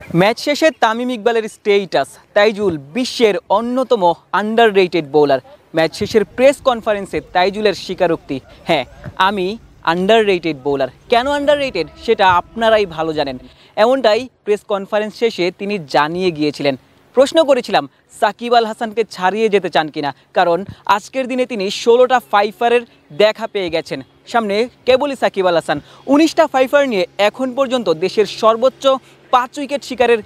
Match শেষে তামিম ইকবালের status, Taijul বিশ্বের অন্যতম আন্ডাররেটেড বোলার। ম্যাচ শেষের প্রেস কনফারেন্সে তাইজুলের স্বীকারোক্তি, হ্যাঁ আমি আন্ডাররেটেড বোলার। কেন আন্ডাররেটেড সেটা আপনারাই ভালো জানেন। এমনটাই প্রেস কনফারেন্স শেষে তিনি জানিয়ে গিয়েছিলেন। প্রশ্ন করেছিলাম সাকিব আল হাসানকে ছাড়িয়ে যেতে চান কিনা, কারণ আজকের দিনে তিনি 16টা ফাইফারের দেখা পেয়ে গেছেন। সামনে কেবলই সাকিব আল হাসান 19টা ফাইফার নিয়ে এখন পর্যন্ত দেশের সর্বোচ্চ 5 উইকেট শিকারের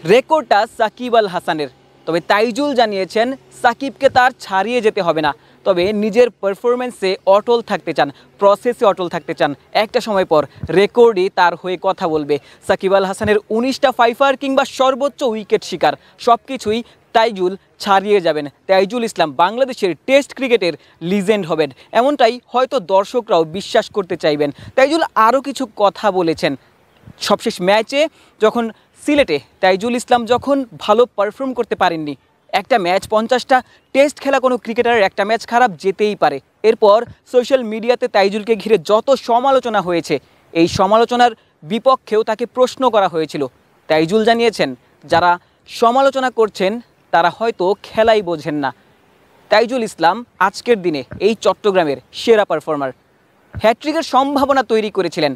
রেকর্ডটা সাকিব আল হাসানের। তবে তাইজুল জানিয়েছেন সাকিবকে তার ছাড়িয়ে যেতে হবে না, তবে নিজের পারফরমেন্সে অটল থাকতে চান, প্রসেসে অটল থাকতে চান। একটা সময় পর রেকর্ডই তার হয়ে কথা বলবে। সাকিব আল হাসানের 19টা ফাইফার কিংবা সর্বোচ্চ উইকেট শিকার সব কিছুই তাইজুল ছাড়িয়ে যাবেন। তাইজুল ইসলাম বাংলাদেশের টেস্ট ক্রিকেটের লিজেন্ড হবেন, এমনটাই হয়তো দর্শকরাও বিশ্বাস করতে চাইবেন। তাইজুল আরও কিছু কথা বলেছেন। সবশেষ ম্যাচে যখন সিলেটে তাইজুল ইসলাম যখন ভালো পারফর্ম করতে পারেননি, একটা ম্যাচ 50টা টেস্ট খেলা কোনো ক্রিকেটারের একটা ম্যাচ খারাপ যেতেই পারে। এরপর সোশ্যাল মিডিয়াতে তাইজুলকে ঘিরে যত সমালোচনা হয়েছে, এই সমালোচনার বিপক্ষেও তাকে প্রশ্ন করা হয়েছিল। তাইজুল জানিয়েছেন যারা সমালোচনা করছেন তারা হয়তো খেলাই বোঝেন না। তাইজুল ইসলাম আজকের দিনে এই চট্টগ্রামের সেরা পারফর্মার। হ্যাট্রিকের সম্ভাবনা তৈরি করেছিলেন।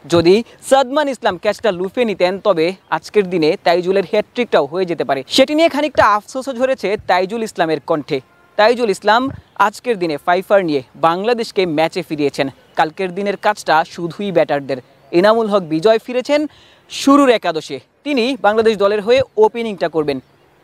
যদি সাদমান ইসলাম ক্যাচটা লুফে নিতেন তবে আজকের দিনে তাইজুলের হ্যাট্রিকটাও হয়ে যেতে পারে। সেটি নিয়ে খানিকটা আফসোসও ঝরেছে তাইজুল ইসলামের কণ্ঠে। তাইজুল ইসলাম আজকের দিনে ফাইফার নিয়ে বাংলাদেশকে ম্যাচে ফিরিয়েছেন। কালকের দিনের কাজটা শুধুই ব্যাটারদের। এনামুল হক বিজয় ফিরেছেন শুরুর একাদশে। তিনি বাংলাদেশ দলের হয়ে ওপেনিংটা করবেন।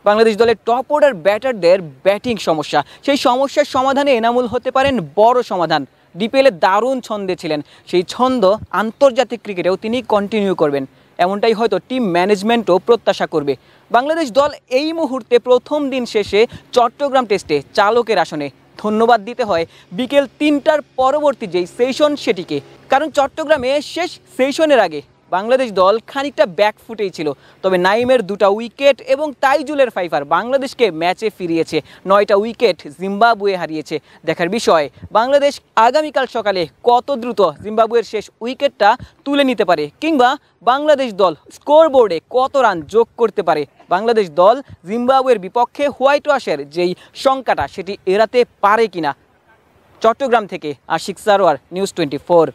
বাংলাদেশ দলের টপ অর্ডার ব্যাটারদের ব্যাটিং সমস্যা, সেই সমস্যার সমাধানে এনামুল হতে পারেন বড় সমাধান। ডিপিএলে দারুণ ছন্দে ছিলেন, সেই ছন্দ আন্তর্জাতিক ক্রিকেটেও তিনি কন্টিনিউ করবেন, এমনটাই হয়তো টিম ম্যানেজমেন্টও প্রত্যাশা করবে। বাংলাদেশ দল এই মুহূর্তে প্রথম দিন শেষে চট্টগ্রাম টেস্টে চালকের আসনে। ধন্যবাদ দিতে হয় বিকেল 3টার পরবর্তী যেই সেশন সেটিকে, কারণ চট্টগ্রামে শেষ সেশনের আগে বাংলাদেশ দল খানিকটা ব্যাকফুটেই ছিল। তবে নাইমের 2টা উইকেট এবং তাইজুলের ফাইফার বাংলাদেশকে ম্যাচে ফিরিয়েছে। 9টা উইকেট জিম্বাবুয়ে হারিয়েছে। দেখার বিষয় বাংলাদেশ আগামীকাল সকালে কত দ্রুত জিম্বাবুয়ের শেষ উইকেটটা তুলে নিতে পারে, কিংবা বাংলাদেশ দল স্কোরবোর্ডে কত রান যোগ করতে পারে। বাংলাদেশ দল জিম্বাবুয়ের বিপক্ষে হোয়াইট ওয়াশের যেই শঙ্কাটা সেটি এড়াতে পারে কিনা। চট্টগ্রাম থেকে আশিক সারোয়ার, নিউজ 24।